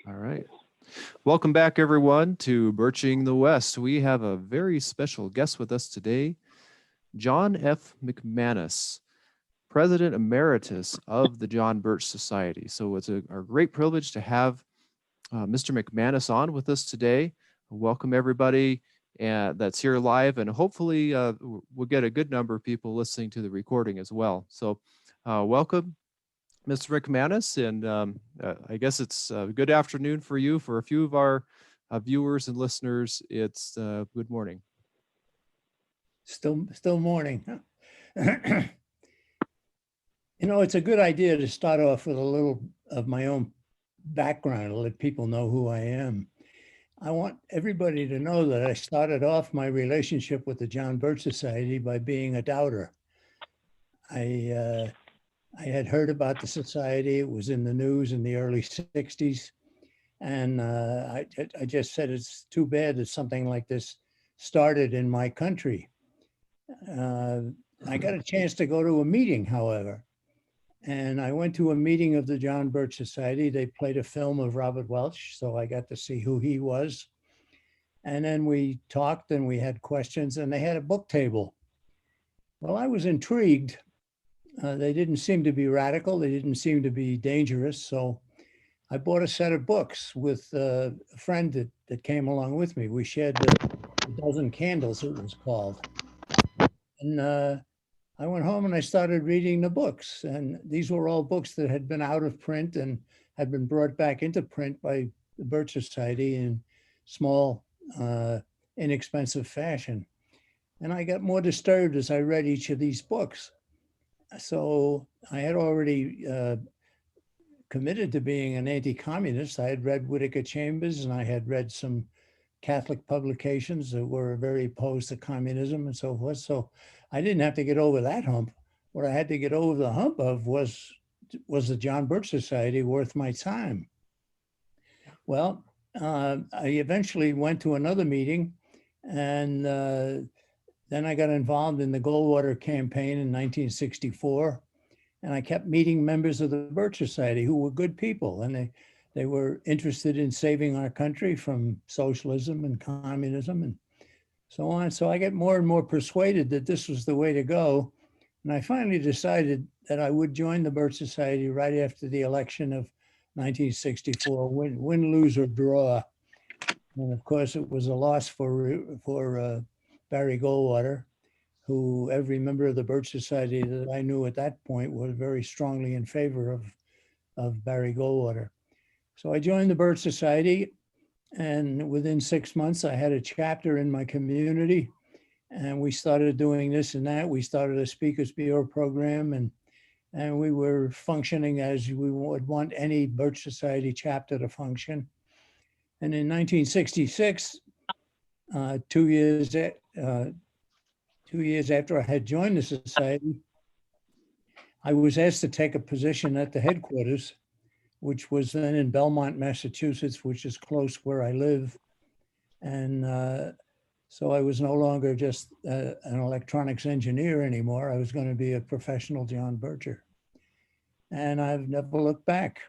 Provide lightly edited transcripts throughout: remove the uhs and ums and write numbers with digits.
All right. Welcome back, everyone, to Birching the West. We have a very special guest with us today, John F. McManus, President Emeritus of the John Birch Society. So it's a great privilege to have Mr. McManus on with us today. Welcome, everybody that's here live, and hopefully we'll get a good number of people listening to the recording as well. So welcome, Mr. McManus, and I guess it's a good afternoon for you. For a few of our viewers and listeners, it's good morning. Still morning. You know, it's a good idea to start off with a little of my own background to let people know who I am. I want everybody to know that I started off my relationship with the John Birch Society by being a doubter. I had heard about the society. It was in the news in the early 60s. And I just said, it's too bad that something like this started in my country. I got a chance to go to a meeting, however. And I went to a meeting of the John Birch Society. They played a film of Robert Welch, so I got to see who he was. And then we talked and we had questions, and they had a book table. Well, I was intrigued. They didn't seem to be radical. They didn't seem to be dangerous. So I bought a set of books with a friend that came along with me. We shared a dozen candles, it was called. And I went home and I started reading the books. And these were all books that had been out of print and had been brought back into print by the Birch Society in small, inexpensive fashion. And I got more disturbed as I read each of these books. So I had already committed to being an anti-communist. I had read Whittaker Chambers, and I had read some Catholic publications that were very opposed to communism and so forth. So I didn't have to get over that hump. What I had to get over the hump of was the John Birch Society worth my time? Well, I eventually went to another meeting, and then I got involved in the Goldwater campaign in 1964. And I kept meeting members of the Birch Society who were good people, and they were interested in saving our country from socialism and communism and so on. So I got more and more persuaded that this was the way to go. And I finally decided that I would join the Birch Society right after the election of 1964, win, lose, or draw. And of course, it was a loss for Barry Goldwater, who every member of the Birch Society that I knew at that point was very strongly in favor of Barry Goldwater. So I joined the Birch Society, and within 6 months, I had a chapter in my community, and we started doing this and that. We started a Speakers Bureau program, and we were functioning as we would want any Birch Society chapter to function. And in 1966, 2 years after I had joined the society, I was asked to take a position at the headquarters, which was then in Belmont, Massachusetts, which is close where I live. And so I was no longer just an electronics engineer anymore. I was going to be a professional John Bircher. And I've never looked back.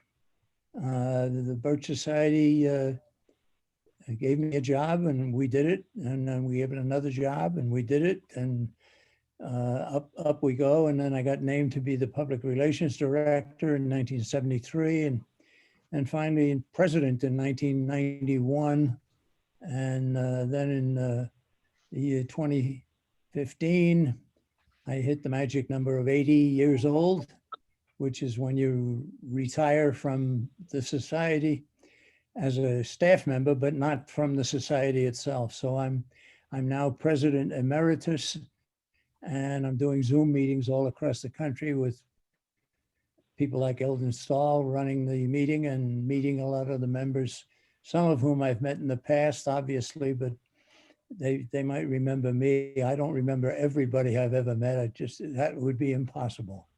The Birch Society gave me a job, and we did it. And then we gave it another job, and we did it. And up we go. And then I got named to be the public relations director in 1973, and finally president in 1991. And then in the year 2015, I hit the magic number of 80 years old, which is when you retire from the society as a staff member, but not from the society itself. So I'm now President Emeritus, and I'm doing Zoom meetings all across the country with people like Eldon Stahl running the meeting and meeting a lot of the members, some of whom I've met in the past, obviously, but they might remember me. I don't remember everybody I've ever met. That would be impossible.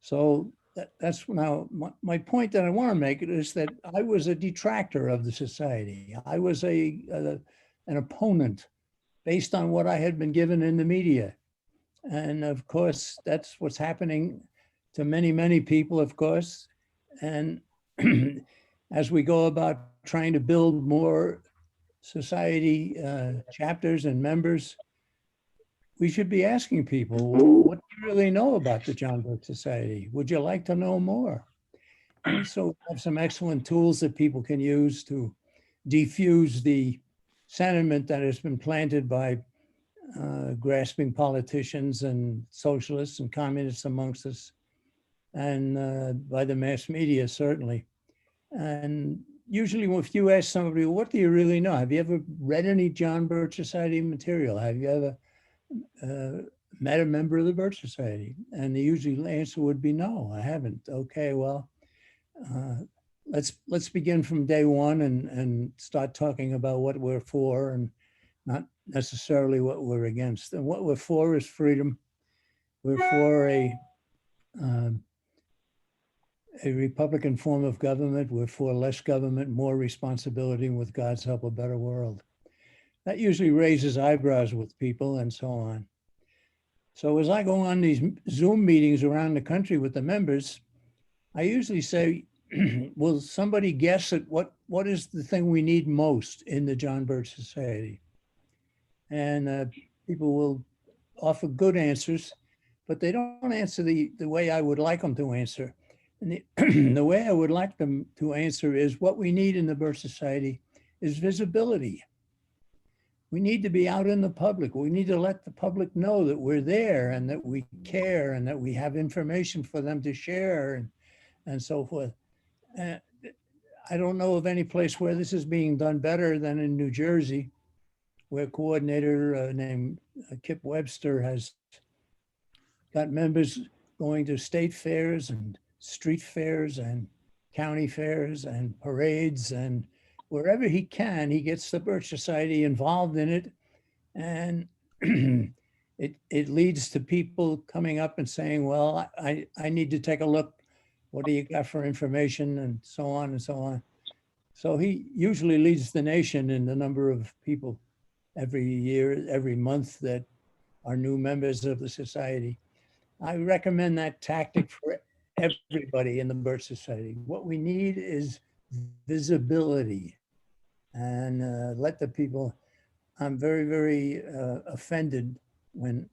So that's now my point that I want to make is that I was a detractor of the society. I was an opponent based on what I had been given in the media. And of course, that's what's happening to many, many people, of course. And as we go about trying to build more society chapters and members, we should be asking people, what do you really know about the John Birch Society? Would you like to know more? And so we have some excellent tools that people can use to defuse the sentiment that has been planted by grasping politicians and socialists and communists amongst us, and by the mass media, certainly. And usually if you ask somebody, what do you really know? Have you ever read any John Birch Society material? Have you ever met a member of the Birch Society? And the usual answer would be no, I haven't. Okay, well, let's begin from day one and start talking about what we're for and not necessarily what we're against. And what we're for is freedom. We're for a Republican form of government. We're for less government, more responsibility, and with God's help, a better world. That usually raises eyebrows with people and so on. So as I go on these Zoom meetings around the country with the members, I usually say, will somebody guess at what is the thing we need most in the John Birch Society? And people will offer good answers, but they don't answer the way I would like them to answer. And the way I would like them to answer is what we need in the Birch Society is visibility. We need to be out in the public. We need to let the public know that we're there and that we care and that we have information for them to share and so forth. I don't know of any place where this is being done better than in New Jersey, where a coordinator named Kip Webster has got members going to state fairs and street fairs and county fairs and parades, and wherever he can, he gets the Birch Society involved in it. And it leads to people coming up and saying, well, I need to take a look. What do you got for information? And so on and so on. So he usually leads the nation in the number of people every year, every month that are new members of the society. I recommend that tactic for everybody in the Birch Society. What we need is visibility, and let the people. I'm very, very offended when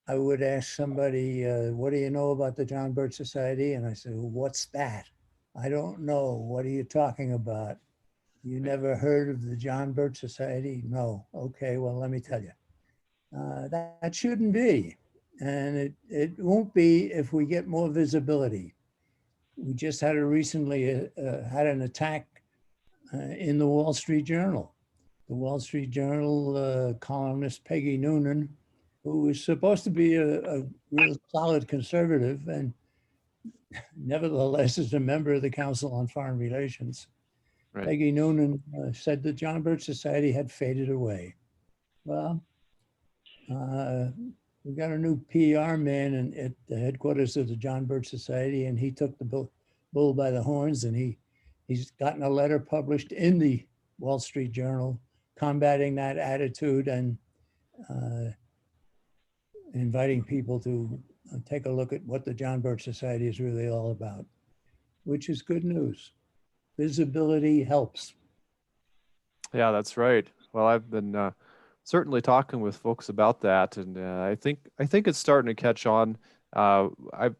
I would ask somebody, what do you know about the John Birch Society? And I said, well, what's that? I don't know. What are you talking about? You never heard of the John Birch Society? No. Okay, well, let me tell you. That shouldn't be. And it won't be if we get more visibility. We just had recently had an attack in the Wall Street Journal. The Wall Street Journal columnist Peggy Noonan, who was supposed to be a real solid conservative and nevertheless is a member of the Council on Foreign Relations. Right. Peggy Noonan said the John Birch Society had faded away. Well, we got a new PR man at the headquarters of the John Birch Society, and he took the bull by the horns, and he's gotten a letter published in the Wall Street Journal combating that attitude and inviting people to take a look at what the John Birch Society is really all about, which is good news. Visibility helps. Yeah, that's right. Well, I've been certainly talking with folks about that, and I think it's starting to catch on. I've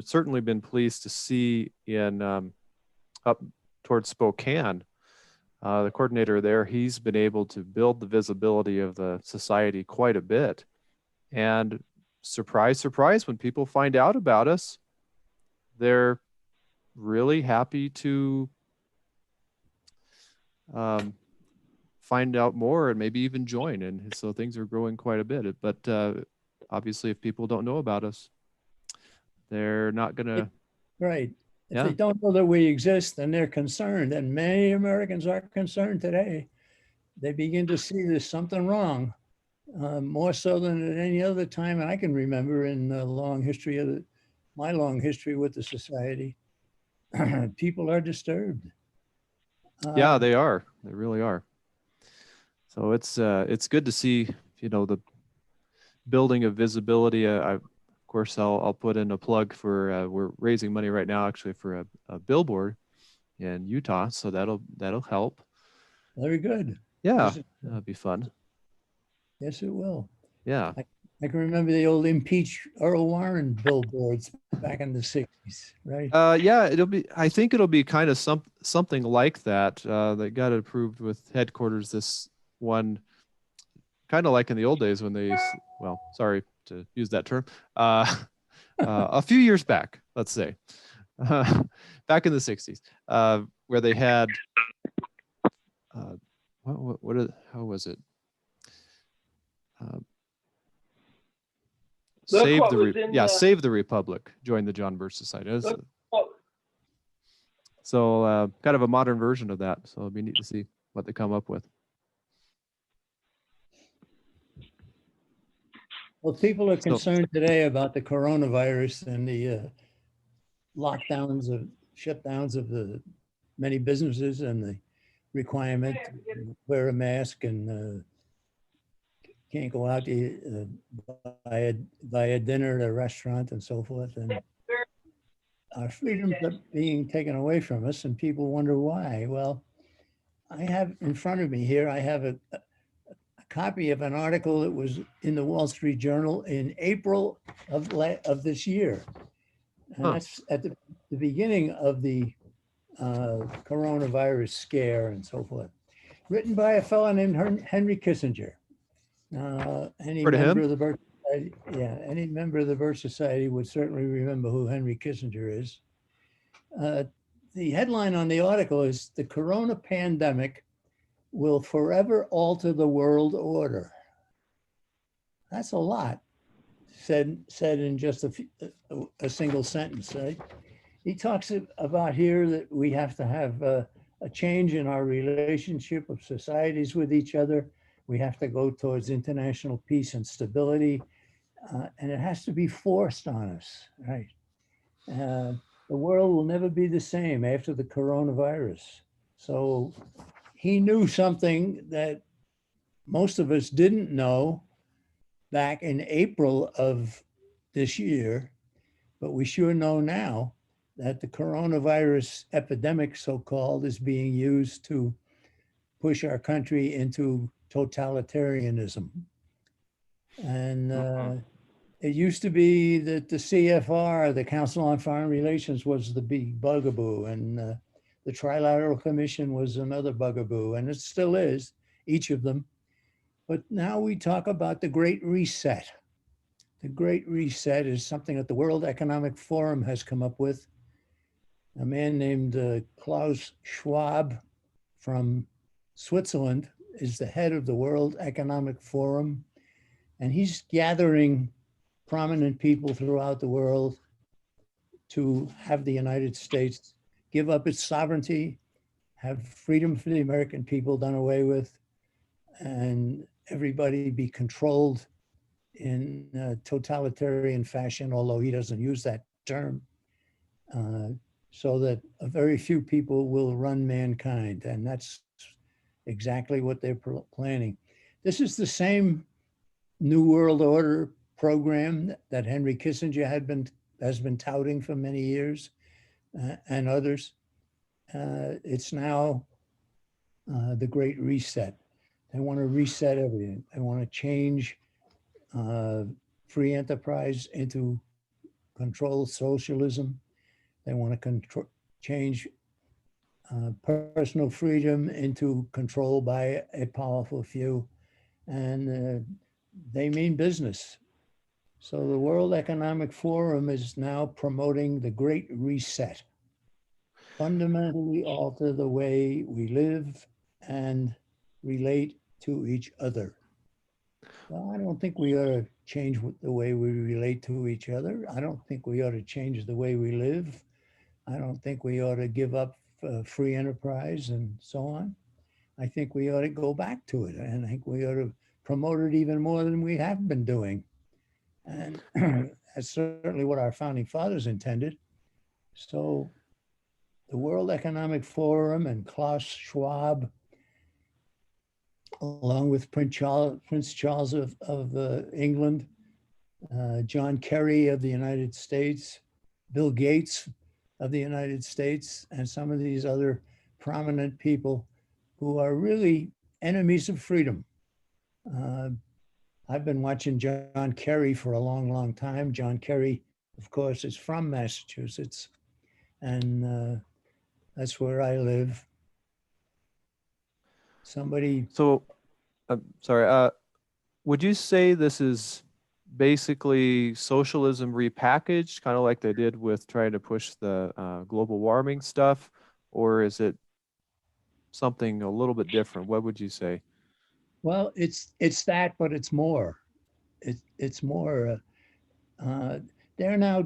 certainly been pleased to see in up towards Spokane, the coordinator there, he's been able to build the visibility of the society quite a bit. And surprise, surprise, when people find out about us, they're really happy to find out more and maybe even join. And so things are growing quite a bit. But obviously, if people don't know about us, they're not going to. Right. If they don't know that we exist, then they're concerned. And many Americans are concerned today. They begin to see there's something wrong, more so than at any other time I can remember in the long history of my long history with the society. People are disturbed. Yeah, they are. They really are. So it's good to see, the building of visibility. Of course, I'll put in a plug for we're raising money right now actually for a billboard in Utah, so that'll help. Very good. Yeah, Yes, that'll be fun. yes, it will. Yeah. I can remember the old impeach Earl Warren billboards back in the 60s, right? Yeah, I think it'll be kind of something like that. They got it approved with headquarters this one, kind of like in the old days when well, sorry to use that term, a few years back, let's say, back in the 60s, where they had, how was it? Save the Republic, join the John Birch Society. So kind of a modern version of that. So it'll be neat to see what they come up with. Well, people are concerned today about the coronavirus and the shutdowns of the many businesses and the requirement to wear a mask and can't go out to buy a dinner at a restaurant and so forth. And our freedoms are being taken away from us, and people wonder why. Well, I have in front of me here, I have a copy of an article that was in the Wall Street Journal in April of this year. And that's at the beginning of the coronavirus scare and so forth. Written by a fellow named Henry Kissinger. Any member of the Birch Society, any member of the Birch Society would certainly remember who Henry Kissinger is. The headline on the article is "The Corona Pandemic Will Forever Alter the World Order." That's a lot said in just a single sentence, right? He talks about here that we have to have a change in our relationship of societies with each other. We have to go towards international peace and stability, and it has to be forced on us, right? The world will never be the same after the coronavirus. So he knew something that most of us didn't know back in April of this year, but we sure know now that the coronavirus epidemic, so-called, is being used to push our country into totalitarianism. And it used to be that the CFR, the Council on Foreign Relations, was the big bugaboo, and the Trilateral Commission was another bugaboo, and it still is, each of them. But now we talk about the Great Reset. The Great Reset is something that the World Economic Forum has come up with. A man named Klaus Schwab from Switzerland is the head of the World Economic Forum, and he's gathering prominent people throughout the world to have the United States give up its sovereignty, have freedom for the American people done away with, and everybody be controlled in a totalitarian fashion, although he doesn't use that term, so that a very few people will run mankind. And that's exactly what they're planning. This is the same New World Order program that Henry Kissinger has been touting for many years, and others. It's now the Great Reset. They want to reset everything. They want to change free enterprise into controlled socialism. They want to change personal freedom into control by a powerful few. And they mean business. So the World Economic Forum is now promoting the Great Reset. Fundamentally alter the way we live and relate to each other. Well, I don't think we ought to change the way we relate to each other. I don't think we ought to change the way we live. I don't think we ought to give up free enterprise and so on. I think we ought to go back to it. And I think we ought to promote it even more than we have been doing. And that's certainly what our founding fathers intended. So the World Economic Forum and Klaus Schwab, along with Prince Charles of England, John Kerry of the United States, Bill Gates, of the United States and some of these other prominent people who are really enemies of freedom. Uh, I've been watching John Kerry for a long, long time. John Kerry, of course, is from Massachusetts, and that's where I live. Somebody, So, I'm sorry. Would you say this is basically socialism repackaged, kind of like they did with trying to push the global warming stuff, or is it something a little bit different? What would you say? well, it's that, but it's more. It's more. Uh, they're now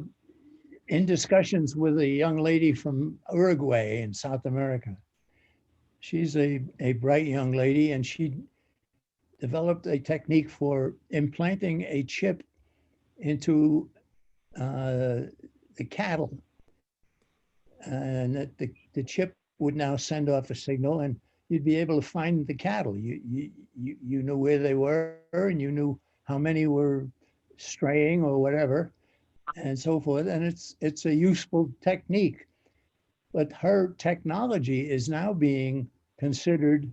in discussions with a young lady from Uruguay in South America. She's a bright young lady, and she developed a technique for implanting a chip into uh, the cattle, and that the chip would now send off a signal, and you'd be able to find the cattle. You knew where they were, and you knew how many were straying or whatever, and so forth. And it's a useful technique. But her technology is now being considered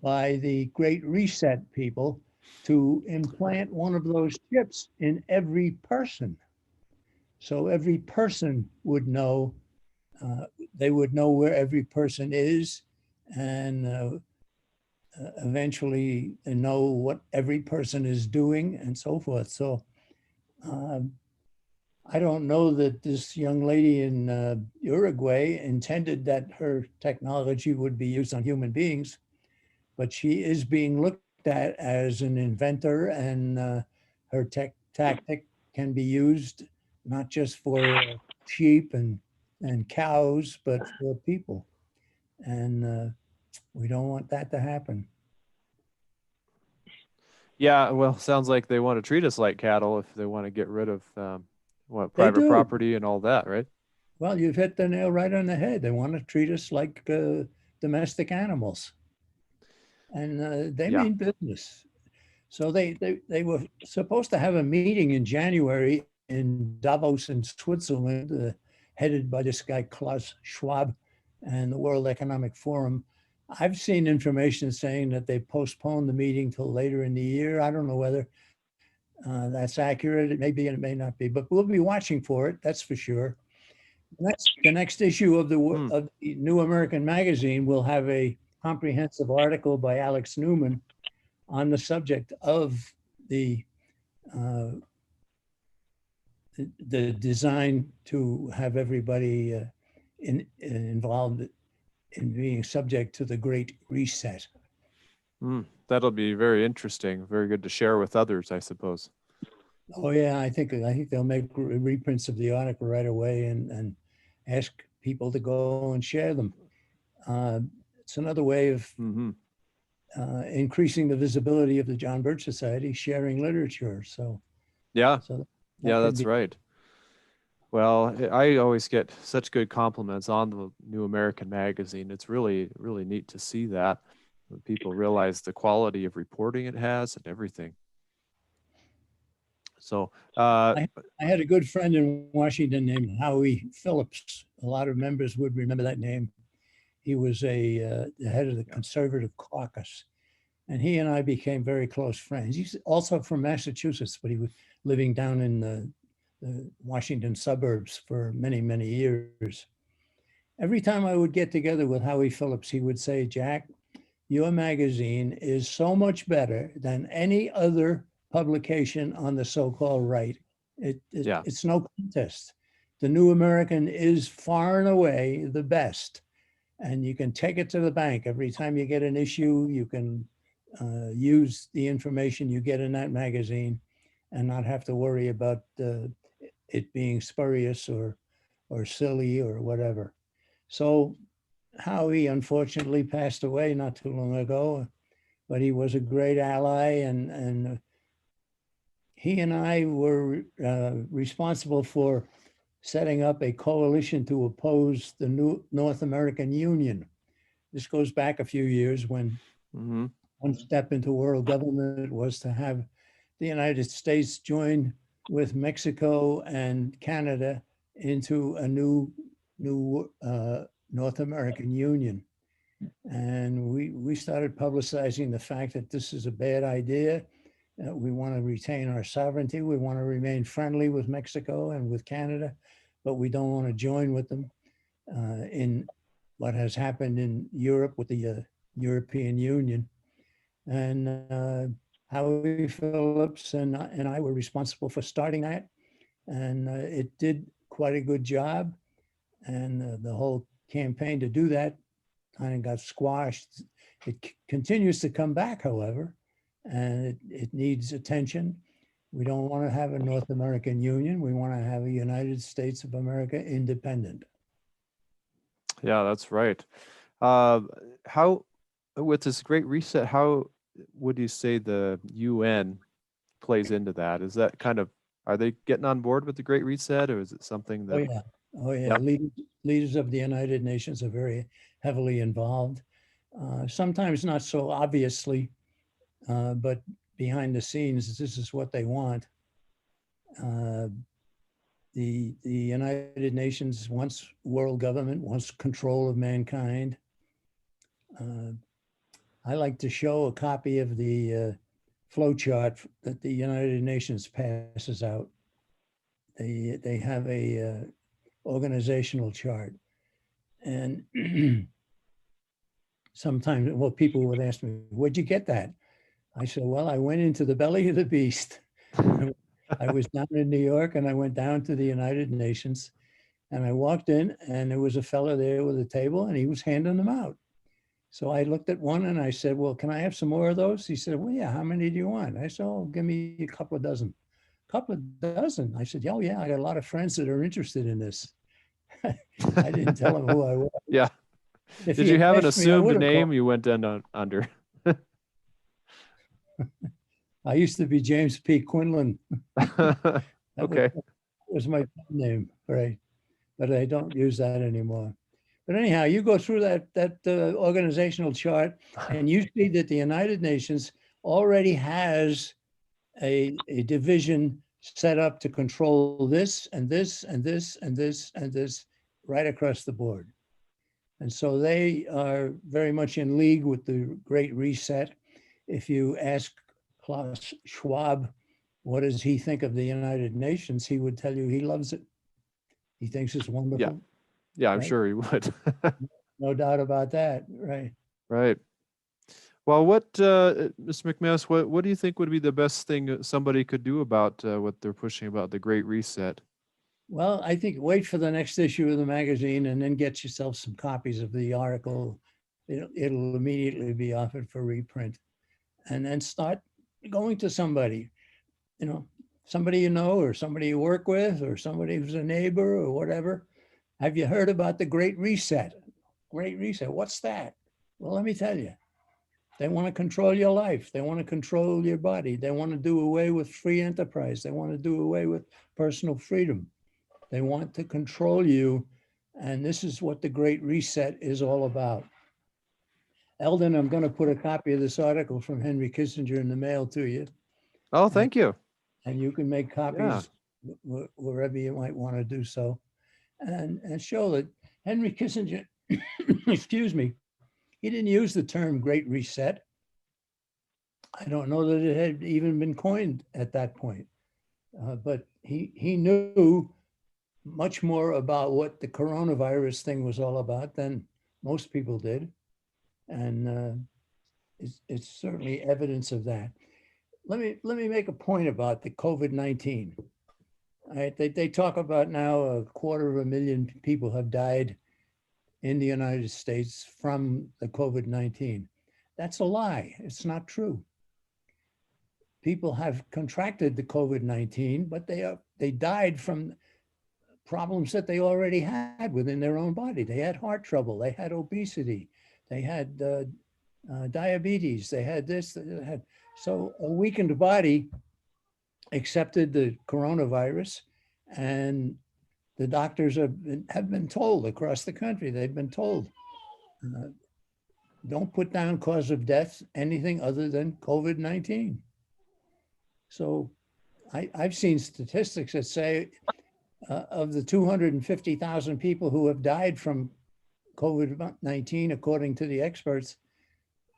by the Great Reset people to implant one of those chips in every person. So every person would know, uh, they would know where every person is, and eventually they know what every person is doing and so forth. So um, I don't know that this young lady in Uruguay intended that her technology would be used on human beings, but she is being looked at as an inventor, and her tactic can be used not just for sheep and cows, but for people. And we don't want that to happen. Yeah, well, sounds like they want to treat us like cattle if they want to get rid of what They private do. property and all that, right? Well, you've hit the nail right on the head. They want to treat us like domestic animals, and they Yeah. mean business. So they were supposed to have a meeting in January in Davos in Switzerland, headed by this guy Klaus Schwab and the World Economic Forum. I've seen information saying that they postponed the meeting till later in the year. I don't know whether that's accurate. It may be and it may not be, but we'll be watching for it. That's for sure. The next issue Hmm. of the New American Magazine will have a comprehensive article by Alex Newman on the subject of the uh, the design to have everybody involved in being subject to the Great Reset. That'll be very interesting. Very good to share with others, I suppose. Oh yeah, I think they'll make reprints of the article right away and ask people to go and share them. Uh, it's another way of Hmm. increasing the visibility of the John Birch Society, sharing literature. Yeah. So Yeah, that could that's be. right. Well, I always get such good compliments on the New American Magazine. It's really, really neat to see that when people realize the quality of reporting it has and everything. So, I, I had a good friend in Washington named Howie Phillips. A lot of members would remember that name. He was the head of the yeah. Conservative Caucus, and he and I became very close friends. He's also from Massachusetts, but he was living down in the Washington suburbs for many, many years. Every time I would get together with Howie Phillips, he would say, Jack, your magazine is so much better than any other publication on the so-called right. Yeah. It's no contest. The New American is far and away the best. And you can take it to the bank. Every time you get an issue, you can use the information you get in that magazine and not have to worry about it being spurious or silly or whatever. So Howie unfortunately passed away not too long ago, but he was a great ally, and he and I were responsible for setting up a coalition to oppose the new North American Union. This goes back a few years when Hmm. one step into world government was to have the United States join with Mexico and Canada into a new new North American Union. And we started publicizing the fact that this is a bad idea. We want to retain our sovereignty. We want to remain friendly with Mexico and with Canada, but we don't want to join with them in what has happened in Europe with the European Union. And Howie Phillips and I were responsible for starting that. And it did quite a good job. And the whole campaign to do that kind of got squashed. It continues to come back, however, and it needs attention. We don't want to have a North American Union. We want to have a United States of America independent. Yeah, that's right. How, with this Great Reset, how would you say the UN plays into that? Is that kind of, are they getting on board with the Great Reset, or is it something Oh, that? yeah. Oh, yeah. Yeah. Leaders of the United Nations are very heavily involved. Sometimes not so obviously, but behind the scenes, this is what they want. The United Nations wants world government, wants control of mankind. I like to show a copy of the flow chart that the United Nations passes out. They have a organizational chart. And sometimes, well, people would ask me, where'd you get that? I said, well, I went into the belly of the beast. I was down in New York and I went down to the United Nations and I walked in and there was a fellow there with a table and he was handing them out. So I looked at one and I said, well, can I have some more of those? He said, well, yeah, how many do you want? I said, oh, give me a couple of dozen. Couple of dozen? I said, oh, yeah, I got a lot of friends that are interested in this. I didn't tell him who I was. Yeah. If Did he you had have an asked me, I assumed would have name called. you went in under? I used to be James P. Quinlan. That Okay. was my name, right? But I don't use that anymore. But anyhow, you go through that organizational chart and you see that the United Nations already has a division set up to control this and this and this and this and this right across the board. And so they are very much in league with the Great Reset. If you ask Klaus Schwab, what does he think of the United Nations? He would tell you he loves it. He thinks it's wonderful. Yeah, I'm right? sure he would. No doubt about that, right? Right. Well, what, Mr. McManus, what do you think would be the best thing somebody could do about what they're pushing about the Great Reset? Well, I think wait for the next issue of the magazine and then get yourself some copies of the article. It'll immediately be offered for reprint. And then start going to somebody, somebody you know, or somebody you work with, or somebody who's a neighbor or whatever. Have you heard about the Great Reset? Great Reset, what's that? Well, let me tell you. They want to control your life. They want to control your body. They want to do away with free enterprise. They want to do away with personal freedom. They want to control you. And this is what the Great Reset is all about. Eldon, I'm going to put a copy of this article from Henry Kissinger in the mail to you. Oh, thank you. And you can make copies wherever you might want to do so. And show that Henry Kissinger, excuse me, he didn't use the term Great Reset. I don't know that it had even been coined at that point, but he knew much more about what the coronavirus thing was all about than most people did. And it's certainly evidence of that. Let me make a point about the COVID-19. Right, they talk about now 250,000 people have died in the United States from the COVID-19. That's a lie. It's not true. People have contracted the COVID-19, but they died from problems that they already had within their own body. They had heart trouble, they had obesity, they had diabetes, they had this, they had, so a weakened body accepted the coronavirus, and the doctors have been told across the country, they've been told, don't put down cause of death anything other than COVID-19. So I've seen statistics that say of the 250,000 people who have died from COVID-19, according to the experts,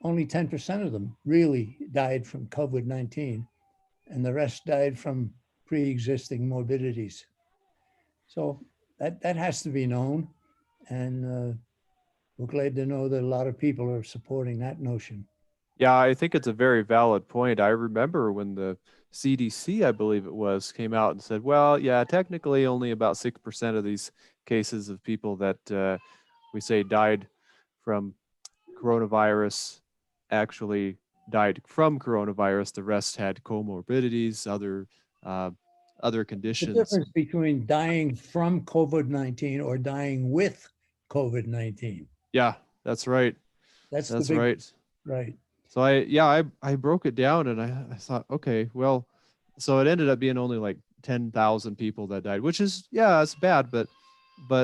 only 10% of them really died from COVID-19, and the rest died from pre-existing morbidities. So that has to be known, and we're glad to know that a lot of people are supporting that notion. Yeah, I think it's a very valid point. I remember when the CDC, I believe it was, came out and said, well, yeah, technically only about 6% of these cases of people that we say died from coronavirus actually died from coronavirus. The rest had comorbidities, uh, other The conditions. difference between dying from COVID-19 or dying with COVID-19. Yeah, that's right. That's the That's big, right. right. So I broke it down and I thought, okay, well, so it ended up being only like 10,000 people that died, which is, yeah, it's bad, but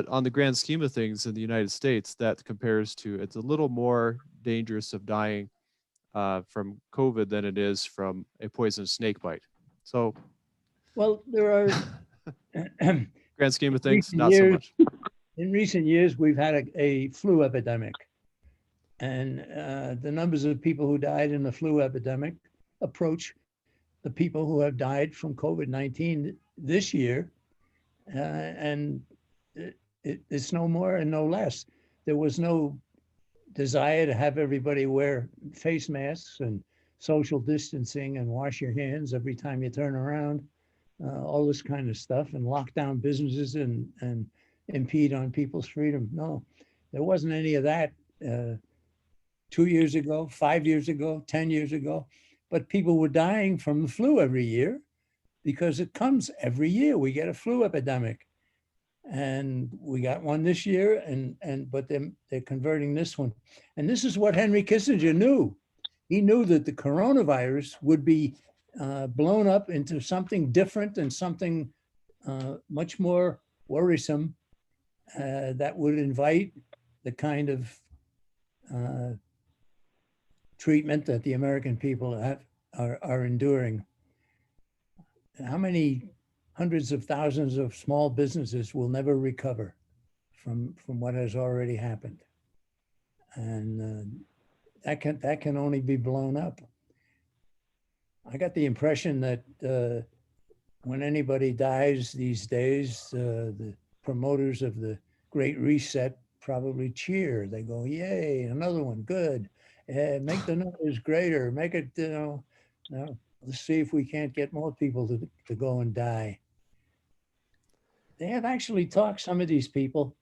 on the grand scheme of things in the United States, that compares to, it's a little more dangerous of dying from COVID than it is from a poisonous snake bite. So Well, there are, in grand scheme of things, recent not so years, much. we've had a flu epidemic. And the numbers of people who died in the flu epidemic approach the people who have died from COVID-19 this year. And it's no more and no less. There was no desire to have everybody wear face masks and social distancing and wash your hands every time you turn around, all this kind of stuff, and lock down businesses and impede on people's freedom. No, there wasn't any of that 2 years ago, 5 years ago, 10 years ago. But people were dying from the flu every year because it comes every year. We get a flu epidemic. And we got one this year, but they're converting this one. And this is what Henry Kissinger knew. He knew that the coronavirus would be blown up into something different and something much more worrisome that would invite the kind of treatment that the American people are enduring. How many hundreds of thousands of small businesses will never recover from what has already happened? And that can only be blown up. I got the impression that when anybody dies these days, the promoters of the Great Reset probably cheer. They go, yay, another one, good. Make the numbers greater, make it, let's see if we can't get more people to go and die. They have actually talked, some of these people,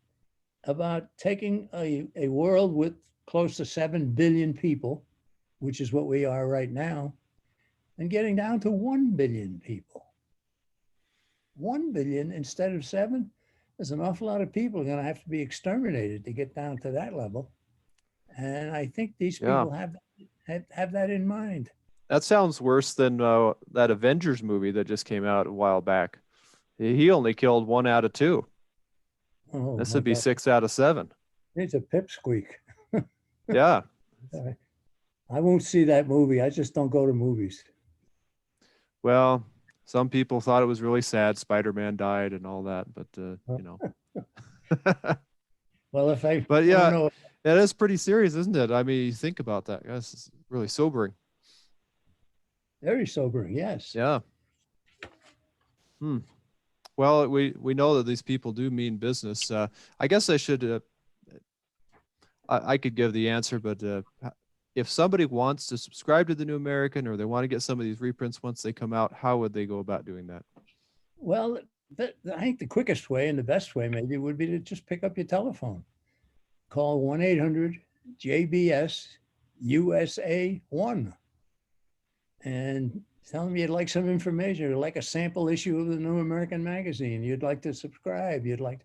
about taking a world with close to 7 billion people, which is what we are right now, and getting down to 1 billion people. 1 billion instead of 7. There's an awful lot of people going to have to be exterminated to get down to that level. And I think these people have that in mind. That sounds worse than that Avengers movie that just came out a while back. He only killed 1 out of 2. Oh, This my would be God. 6 out of 7. It's a pipsqueak. Yeah. I won't see that movie. I just don't go to movies. Well, some people thought it was really sad Spider-Man died and all that, but you know. Well, if I But yeah, know, it is pretty serious, isn't it? I mean, you think about that. Guys, it's really sobering. very sobering, yes. Yeah. Well, we know that these people do mean business. I guess I should I could give the answer, but if somebody wants to subscribe to the New American or they want to get some of these reprints once they come out, how would they go about doing that? Well, I think the quickest way and the best way maybe would be to just pick up your telephone. Call 1-800-JBS USA 1 and tell them you'd like some information, you'd like a sample issue of the New American Magazine, you'd like to subscribe, you'd like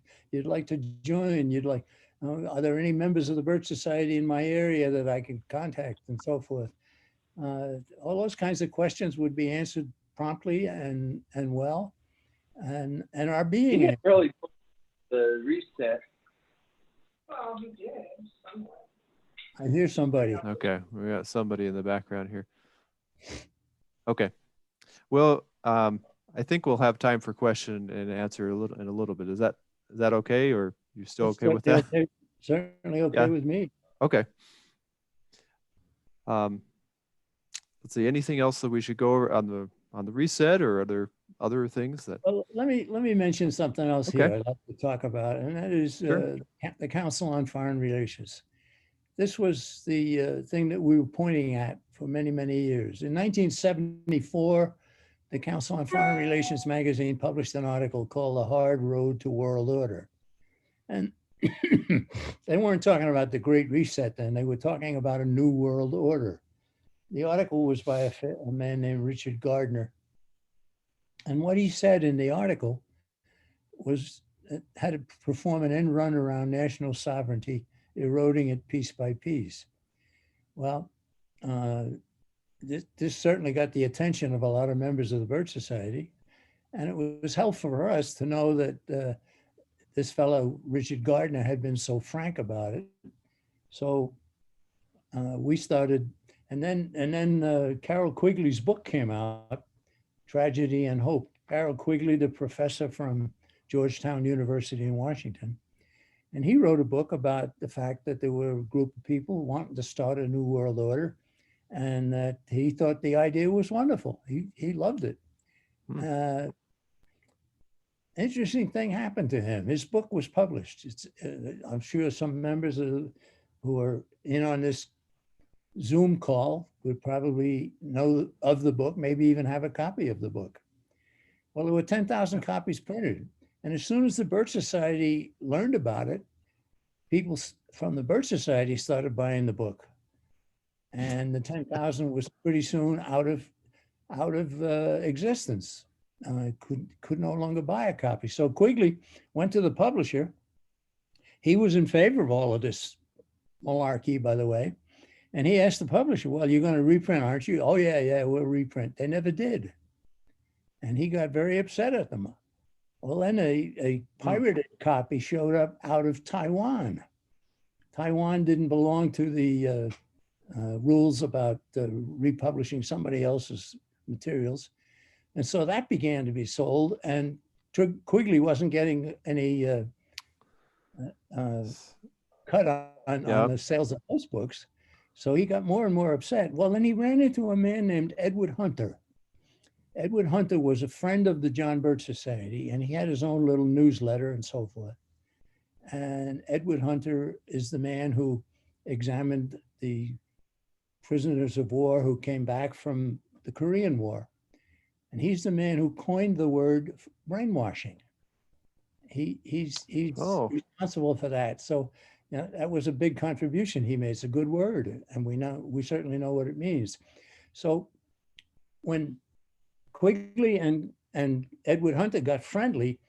to join, are there any members of the Birch Society in my area that I can contact, and so forth. All those kinds of questions would be answered promptly and well, and are being You answered. can really put the reset. I hear somebody. Okay, we got somebody in the background here. Okay. Well, I think we'll have time for question and answer in a little bit. Is that okay, or you still That's okay with certainly that? okay- Certainly okay Yeah. with me. Okay. Um, let's see. Anything else that we should go over on the reset, or are there other things that? Well, let me mention something else Okay. here I'd like to talk about, and that is Sure. the Council on Foreign Relations. This was the thing that we were pointing at for many, many years. In 1974, the Council on Foreign Relations magazine published an article called The Hard Road to World Order. And they weren't talking about the Great Reset then, they were talking about a new world order. The article was by a man named Richard Gardner. And what he said in the article was had to perform an end run around national sovereignty, eroding it piece by piece. Well, this certainly got the attention of a lot of members of the Birch Society. And it was helpful for us to know that this fellow, Richard Gardner, had been so frank about it. So we started, and then Carol Quigley's book came out, Tragedy and Hope. Carol Quigley, the professor from Georgetown University in Washington. And he wrote a book about the fact that there were a group of people wanting to start a new world order, and that he thought the idea was wonderful. He loved it. Interesting thing happened to him. His book was published. I'm sure some members who are in on this Zoom call would probably know of the book, maybe even have a copy of the book. Well, there were 10,000 copies printed. And as soon as the Birch Society learned about it, people from the Birch Society started buying the book. And the 10,000 was pretty soon out of existence. Could no longer buy a copy. So Quigley went to the publisher. He was in favor of all of this malarkey, by the way. And he asked the publisher, well, you're going to reprint, aren't you? Oh, yeah, we'll reprint. They never did. And he got very upset at them. Well, then a pirated copy showed up out of Taiwan. Taiwan didn't belong to the rules about republishing somebody else's materials. And so that began to be sold, and Quigley wasn't getting any cut on the sales of those books. So he got more and more upset. Well, then he ran into a man named Edward Hunter. Edward Hunter was a friend of the John Birch Society, and he had his own little newsletter and so forth. And Edward Hunter is the man who examined the prisoners of war who came back from the Korean War. And he's the man who coined the word brainwashing. He's responsible for that. So that was a big contribution he made. It's a good word, and we certainly know what it means. So when Quigley and Edward Hunter got friendly,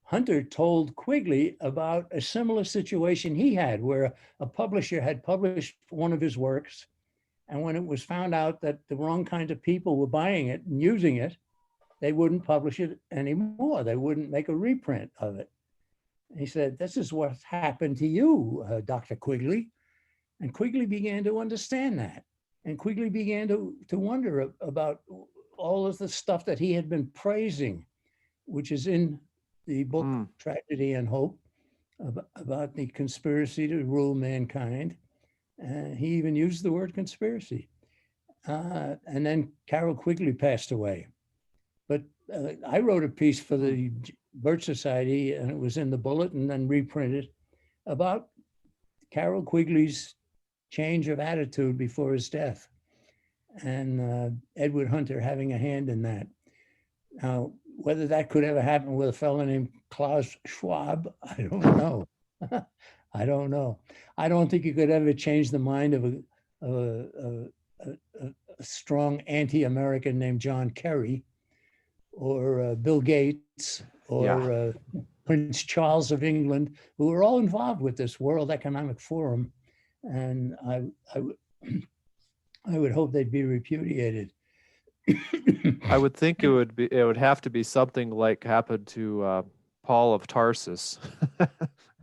Hunter told Quigley about a similar situation he had, where a publisher had published one of his works, and when it was found out that the wrong kind of people were buying it and using it, they wouldn't publish it anymore. They wouldn't make a reprint of it. And he said, this is what happened to you, Dr. Quigley. And Quigley began to understand that. And Quigley began to wonder about all of the stuff that he had been praising, which is in the book Tragedy and Hope, about the conspiracy to rule mankind. And he even used the word conspiracy. And then Carol Quigley passed away. But I wrote a piece for the Birch Society, and it was in the Bulletin and reprinted, about Carol Quigley's change of attitude before his death, and Edward Hunter having a hand in that. Now, whether that could ever happen with a fellow named Klaus Schwab, I don't know. I don't know. I don't think you could ever change the mind of a strong anti-American named John Kerry, or Bill Gates, or Prince Charles of England, who are all involved with this World Economic Forum. And I would hope they'd be repudiated. I would think it would have to be something like happened to Paul of Tarsus.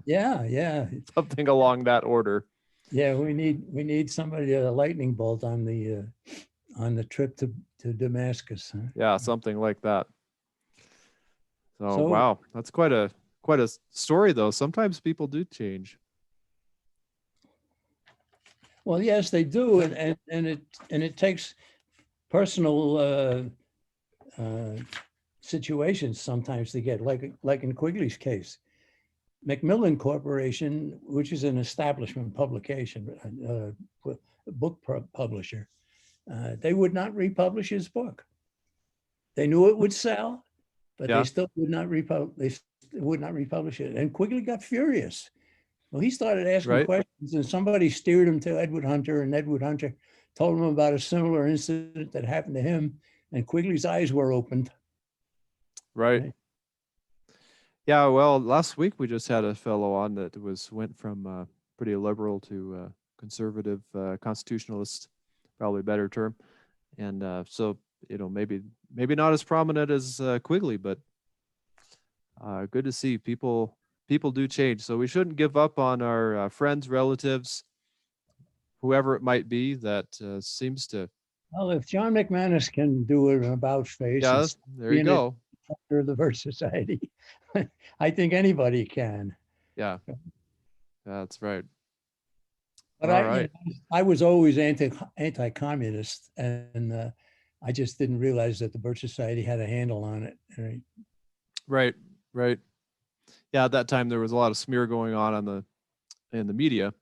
Yeah. Something along that order. Yeah, we need somebody, a lightning bolt on the trip to Damascus. Huh? Yeah, something like that. So, So, wow, that's quite a story though. Sometimes people do change. well, yes, they do, and it takes personal situations sometimes to get, like in Quigley's case. Macmillan Corporation, which is an establishment publication, book publisher, they would not republish his book. They knew it would sell, but Yeah. they still would not republish it. And Quigley got furious. Well, he started asking Right. questions, and somebody steered him to Edward Hunter, and Edward Hunter told him about a similar incident that happened to him, and Quigley's eyes were opened. Right. Right. Yeah. Well, last week we just had a fellow on that went from pretty liberal to conservative, constitutionalist, probably a better term. And so, maybe not as prominent as Quigley, but good to see people do change. So we shouldn't give up on our friends, relatives, whoever it might be that seems to. Well, if John McManus can do an about face Yeah, and there you being a go. chapter of the Birch Society, I think anybody can. Yeah, that's right. But All right. I was always anti-communist, and I just didn't realize that the Birch Society had a handle on it. Right? Right. Right. Yeah, at that time there was a lot of smear going on in the media.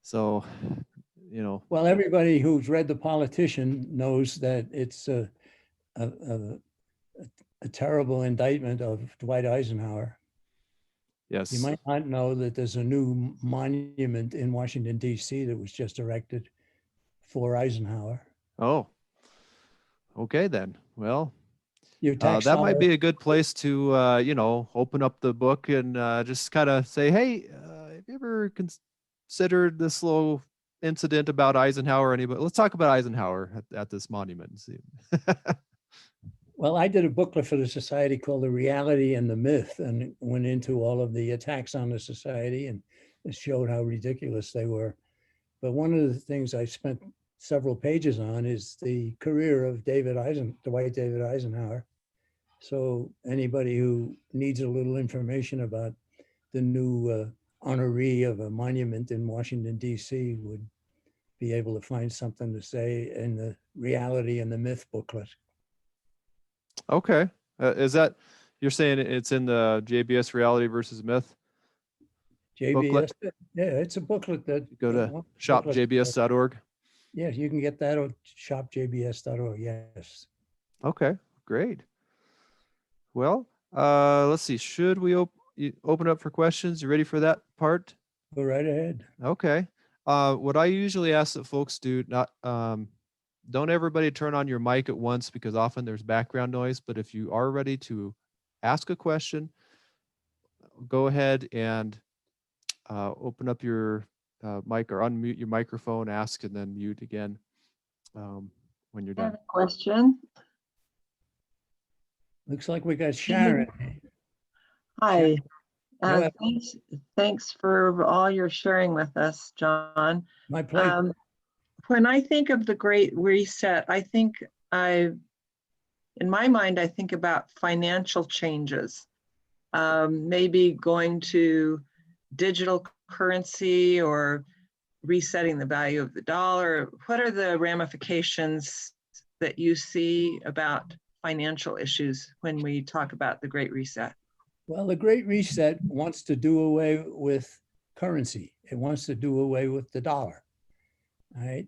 So, Well, everybody who's read The Politician knows that it's a terrible indictment of Dwight Eisenhower. yes. You might not know that there's a new monument in Washington, D.C. that was just erected for Eisenhower. Oh, okay then. Well, Your tax that might dollar, be a good place to, open up the book and just kind of say, hey, have you ever considered this little incident about Eisenhower? Anybody? Let's talk about Eisenhower at this monument and see. well, I did a booklet for the society called The Reality and the Myth, and it went into all of the attacks on the society and it showed how ridiculous they were. But one of the things I spent several pages on is the career of Dwight David Eisenhower. So anybody who needs a little information about the new honoree of a monument in Washington, D.C. would be able to find something to say in the Reality and the Myth booklet. Okay. Is that, you're saying it's in the JBS Reality versus Myth JBS, booklet? yeah, it's a booklet that Go to shopjbs.org. Yeah, you can get that on shopjbs.org. Yes. Okay, great. Well, let's see. Should we open up for questions? You ready for that part? Go right ahead. Okay. What I usually ask that folks do, not don't everybody turn on your mic at once because often there's background noise. But if you are ready to ask a question, go ahead and open up your mic or unmute your microphone, ask, and then mute again when you're I have done. a question. Looks like we got Sharon. Hi. Go ahead. Thanks for all you're sharing with us, John. My pleasure. When I think of the Great Reset, in my mind, I think about financial changes, maybe going to digital currency or resetting the value of the dollar. What are the ramifications that you see about financial issues when we talk about the Great Reset? Well, the Great Reset wants to do away with currency. It wants to do away with the dollar. All right.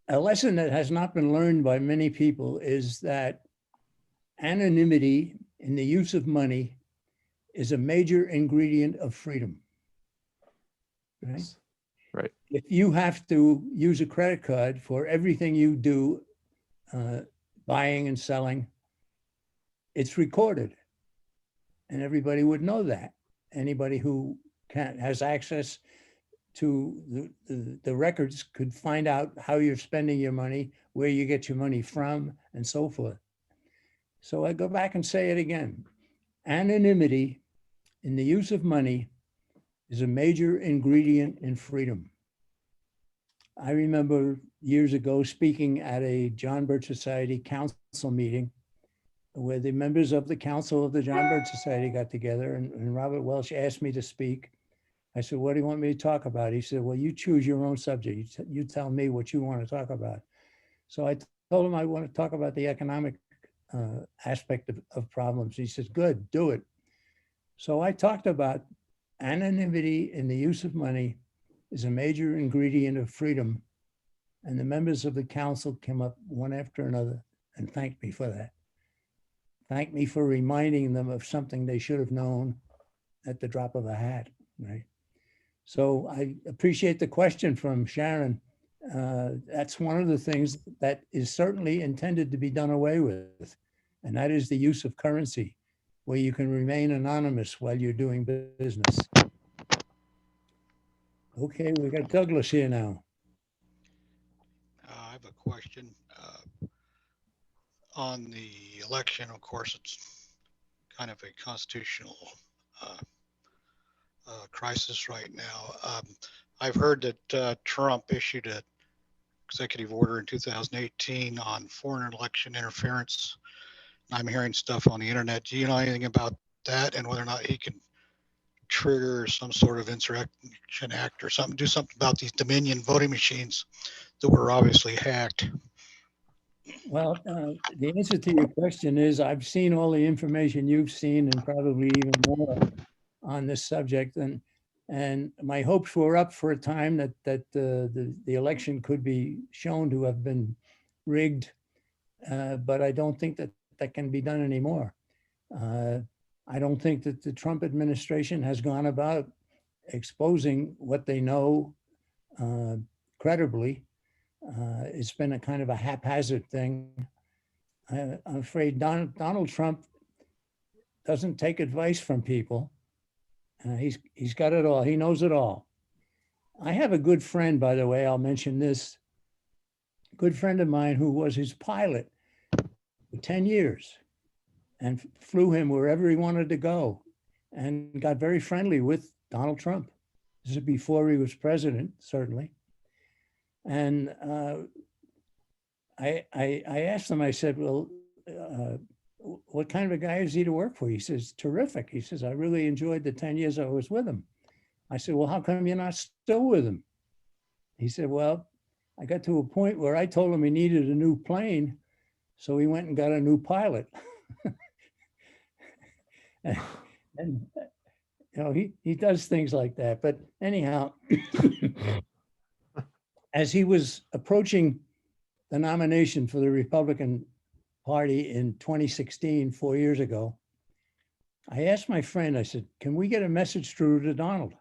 A lesson that has not been learned by many people is that anonymity in the use of money is a major ingredient of freedom. Right? Right. If you have to use a credit card for everything you do, buying and selling, it's recorded, and everybody would know that. Anybody who has access to the records could find out how you're spending your money, where you get your money from, and so forth. So I go back and say it again. Anonymity in the use of money is a major ingredient in freedom. I remember years ago speaking at a John Birch Society council meeting, where the members of the council of the John Birch Society got together, and Robert Welch asked me to speak. I said, what do you want me to talk about? He said, well, you choose your own subject. You tell me what you want to talk about. So I told him I want to talk about the economic aspect of problems. He says, good, do it. So I talked about anonymity in the use of money is a major ingredient of freedom. And the members of the council came up one after another and thanked me for that. Thanked me for reminding them of something they should have known at the drop of a hat, right? So I appreciate the question from Sharon. That's one of the things that is certainly intended to be done away with. And that is the use of currency, where you can remain anonymous while you're doing business. Okay, we got Douglas here now. I have a question on the election. Of course, it's kind of a constitutional crisis right now. I've heard that Trump issued an executive order in 2018 on foreign election interference. I'm hearing stuff on the internet. Do you know anything about that, and whether or not he can trigger some sort of insurrection act or something, do something about these Dominion voting machines that were obviously hacked? Well, the answer to your question is I've seen all the information you've seen and probably even more on this subject. And my hopes were up for a time that the election could be shown to have been rigged. But I don't think that can be done anymore. I don't think that the Trump administration has gone about exposing what they know credibly. It's been a kind of a haphazard thing. I'm afraid Donald Trump doesn't take advice from people. He's got it all. He knows it all. I have a good friend, by the way, I'll mention this. A good friend of mine who was his pilot for 10 years and flew him wherever he wanted to go and got very friendly with Donald Trump. This is before he was president, certainly. And I asked him, I said, well, what kind of a guy is he to work for? He says, terrific. He says, I really enjoyed the 10 years I was with him. I said, well, how come you're not still with him? He said, well, I got to a point where I told him he needed a new plane. So he went and got a new pilot. and you know, he does things like that. But anyhow, as he was approaching the nomination for the Republican Party in 2016, 4 years ago, I asked my friend, I said, can we get a message through to Donald?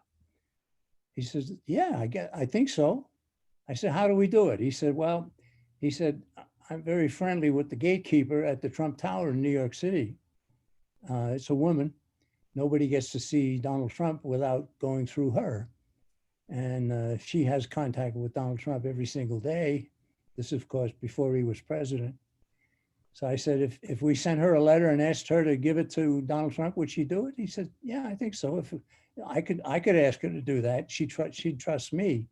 He says, yeah, I think so. I said, how do we do it? He said, well, I'm very friendly with the gatekeeper at the Trump Tower in New York City. It's a woman. Nobody gets to see Donald Trump without going through her. And she has contact with Donald Trump every single day. This, of course, before he was president. So I said, if we sent her a letter and asked her to give it to Donald Trump, would she do it? He said, yeah, I think so. If I could ask her to do that, she'd trust me.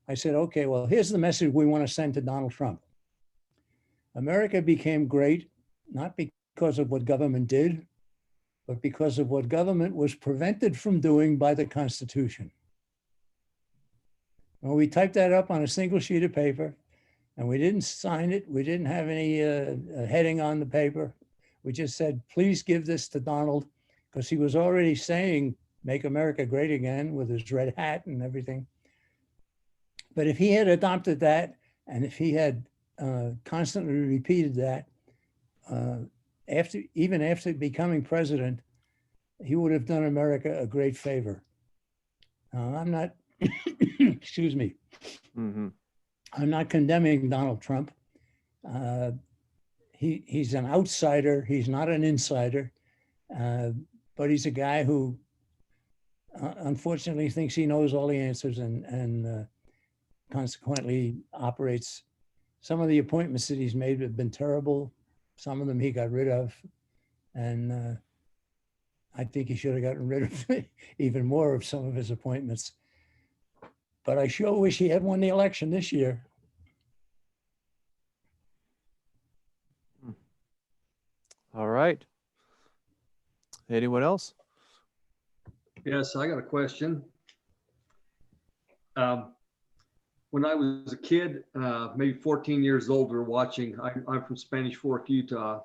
I said, okay, well, here's the message we want to send to Donald Trump. America became great, not because of what government did, but because of what government was prevented from doing by the Constitution. Well, we typed that up on a single sheet of paper, and we didn't sign it. We didn't have any heading on the paper. We just said, please give this to Donald, because he was already saying, make America great again with his red hat and everything. But if he had adopted that, and if he had constantly repeated that, even after becoming president, he would have done America a great favor. I'm not, excuse me. Mm-hmm. I'm not condemning Donald Trump. He's an outsider. He's not an insider, but he's a guy who unfortunately thinks he knows all the answers and consequently operates. Some of the appointments that he's made have been terrible. Some of them he got rid of. And I think he should have gotten rid of even more of some of his appointments. But I sure wish he had won the election this year. All right. Anyone else? Yes, I got a question. When I was a kid, maybe 14 years old, we're watching, I'm from Spanish Fork, Utah.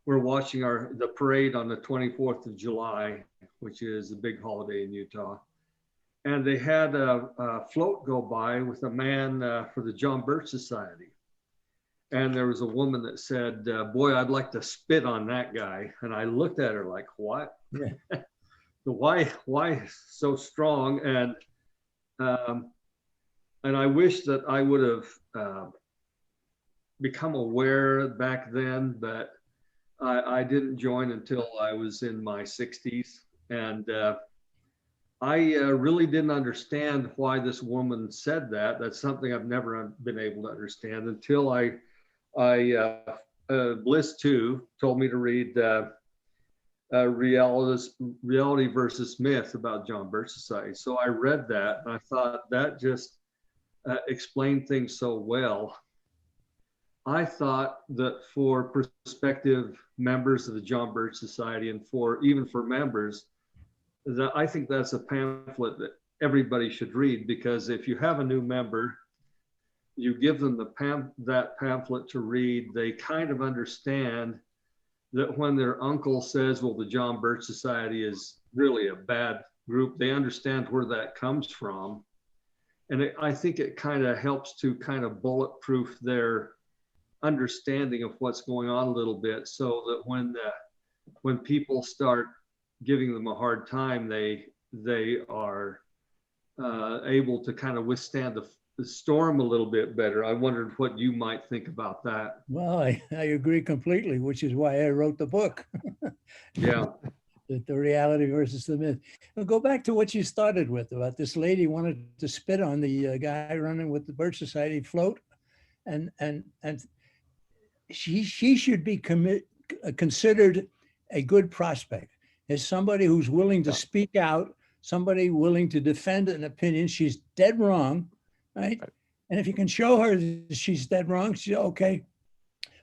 We're watching the parade on the 24th of July, which is a big holiday in Utah. And they had a float go by with a man for the John Birch Society. And there was a woman that said, boy, I'd like to spit on that guy. And I looked at her like, what? Yeah. Why so strong? And I wish that I would have become aware back then, but I didn't join until I was in my 60s. And I really didn't understand why this woman said that. That's something I've never been able to understand until Bliss 2 told me to read Reality versus Myth about John Birch Society. So I read that and I thought that just explained things so well. I thought that for prospective members of the John Birch Society and even for members, that I think that's a pamphlet that everybody should read, because if you have a new member, you give them that pamphlet to read, they kind of understand that when their uncle says, well, the John Birch Society is really a bad group, they understand where that comes from. And I think it kind of helps to kind of bulletproof their understanding of what's going on a little bit, so that when people start giving them a hard time, they are able to kind of withstand the storm a little bit better. I wondered what you might think about that. Well, I agree completely, which is why I wrote the book. Yeah. The reality versus the myth. We'll go back to what you started with about this lady wanted to spit on the guy running with the Birch Society float, and she should be considered a good prospect as somebody who's willing to speak out, somebody willing to defend an opinion. She's dead wrong, right? And if you can show her that she's dead wrong, she's okay.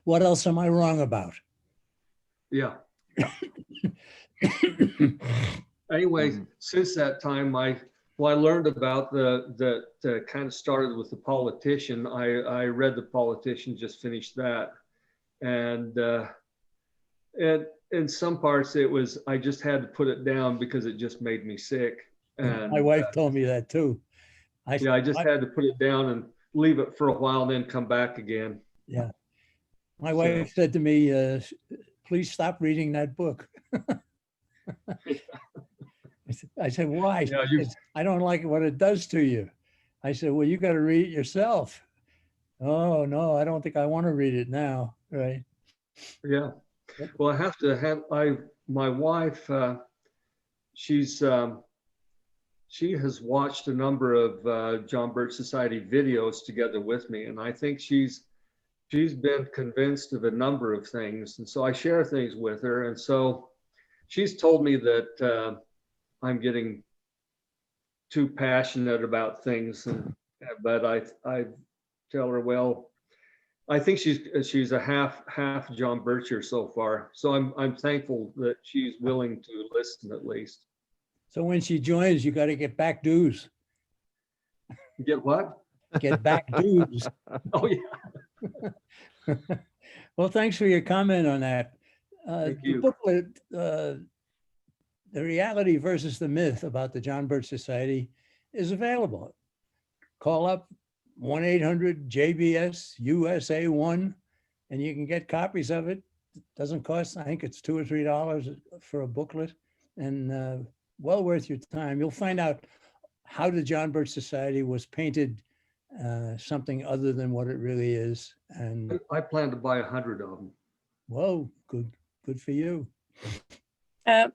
What else am I wrong about? Yeah. Anyway, since that time, I learned about that kind of started with The Politician. I read The Politician, just finished that. And in some parts it was, I just had to put it down because it just made me sick. And my wife told me that too. I just had to put it down and leave it for a while and then come back again. Yeah. My wife said to me, please stop reading that book. I said, why? Yeah, I don't like what it does to you. I said, well, you got to read it yourself. Oh, no, I don't think I want to read it now. Right. Yeah. Well, I have to have, my wife, she has watched a number of John Birch Society videos together with me. And I think she's been convinced of a number of things. And so I share things with her. And so she's told me that I'm getting too passionate about things. But I tell her, well, I think she's a half John Bircher so far. So I'm thankful that she's willing to listen at least. So when she joins, you got to get back dues. Get what? Get back dues. Oh yeah. Well, thanks for your comment on that. Thank The you. booklet, The Reality versus the Myth about the John Birch Society is available. Call up 1-800-JBS USA 1 and you can get copies of it. It doesn't cost, I think it's $2 or $3 for a booklet, and well worth your time. You'll find out how the John Birch Society was painted something other than what it really is. And I plan to buy 100 of them. whoa, good for you. I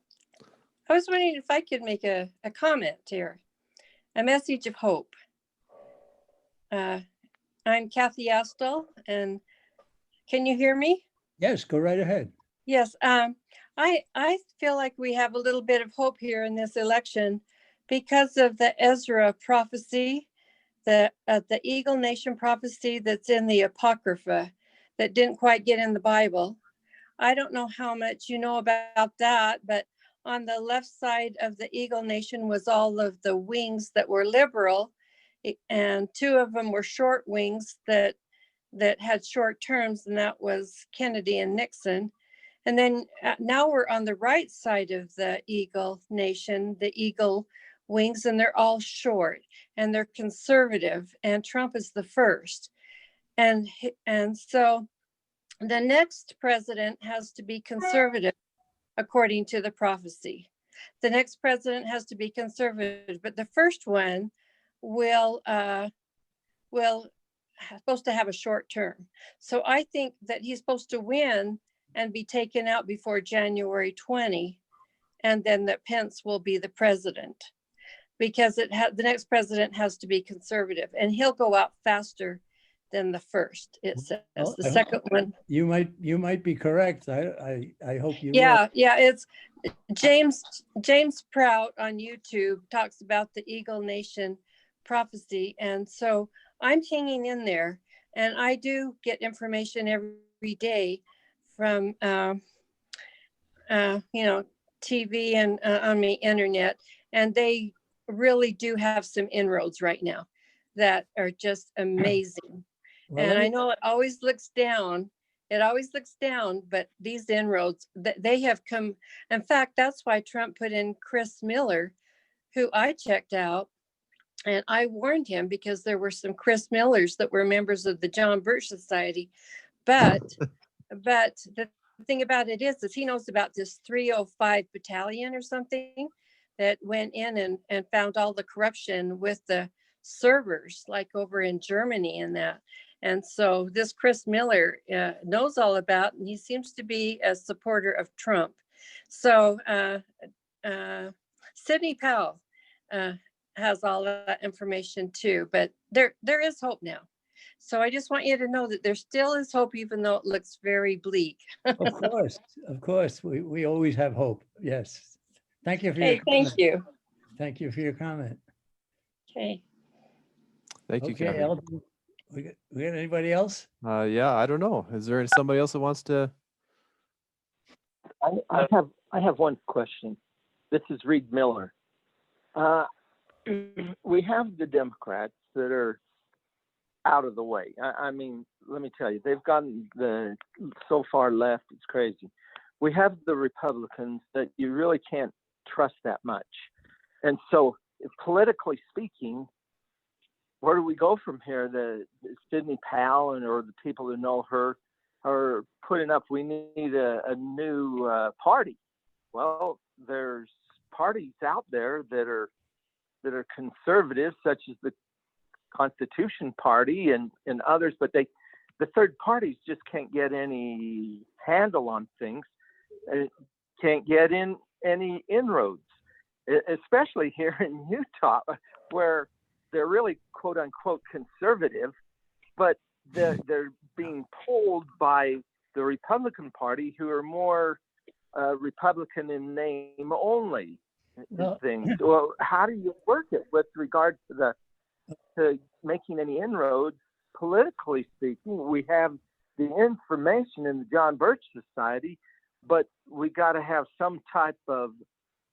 was wondering if I could make a comment here, a message of hope. I'm Kathy Astle, and can you hear me? Yes, go right ahead. Yes, I feel like we have a little bit of hope here in this election because of the Ezra prophecy, the Eagle Nation prophecy that's in the Apocrypha that didn't quite get in the Bible. I don't know how much you know about that, but on the left side of the Eagle Nation was all of the wings that were liberal, and two of them were short wings that had short terms, and that was Kennedy and Nixon. And then now we're on the right side of the Eagle Nation, the Eagle wings, and they're all short and they're conservative, and Trump is the first. And so the next president has to be conservative, according to the prophecy. The next president has to be conservative, but the first one will supposed to have a short term. So I think that he's supposed to win and be taken out before January 20, and then that Pence will be the president, because the next president has to be conservative, and he'll go out faster than the first. It says the second one. You might be correct. I hope you. Yeah, it's James Prout on YouTube talks about the Eagle Nation prophecy, and so I'm hanging in there, and I do get information every day from TV and on the internet, and they really do have some inroads right now that are just amazing. Well, and I know it always looks down. But these inroads, they have come. In fact, that's why Trump put in Chris Miller, who I checked out, and I warned him because there were some Chris Millers that were members of the John Birch Society. But the thing about it is he knows about this 305 battalion or something that went in and found all the corruption with the servers, like over in Germany and that. And so this Chris Miller knows all about, and he seems to be a supporter of Trump. So Sidney Powell has all that information too, but there is hope now. So I just want you to know that there still is hope, even though it looks very bleak. Of course, we always have hope. Yes. Thank you for your thank you. Thank you for your comment. Okay. Thank you, Okay, Kevin. Eldon, we got anybody else? Yeah, I don't know. Is there somebody else that wants to? I have one question. This is Reed Miller. We have the Democrats that are out of the way. I mean, let me tell you, they've gotten so far left, it's crazy. We have the Republicans that you really can't trust that much. And so, politically speaking, where do we go from here? The Sidney Powell or the people who know her are putting up, we need a new party. Well, there's parties out there that are conservative, such as the Constitution Party and others, but the third parties just can't get any handle on things, can't get in any inroads, especially here in Utah, where they're really quote unquote conservative, but they're being pulled by the Republican Party, who are more Republican in name only. Things. Well, how do you work it with regard to making any inroads? Politically speaking, we have the information in the John Birch Society, but we got to have some type of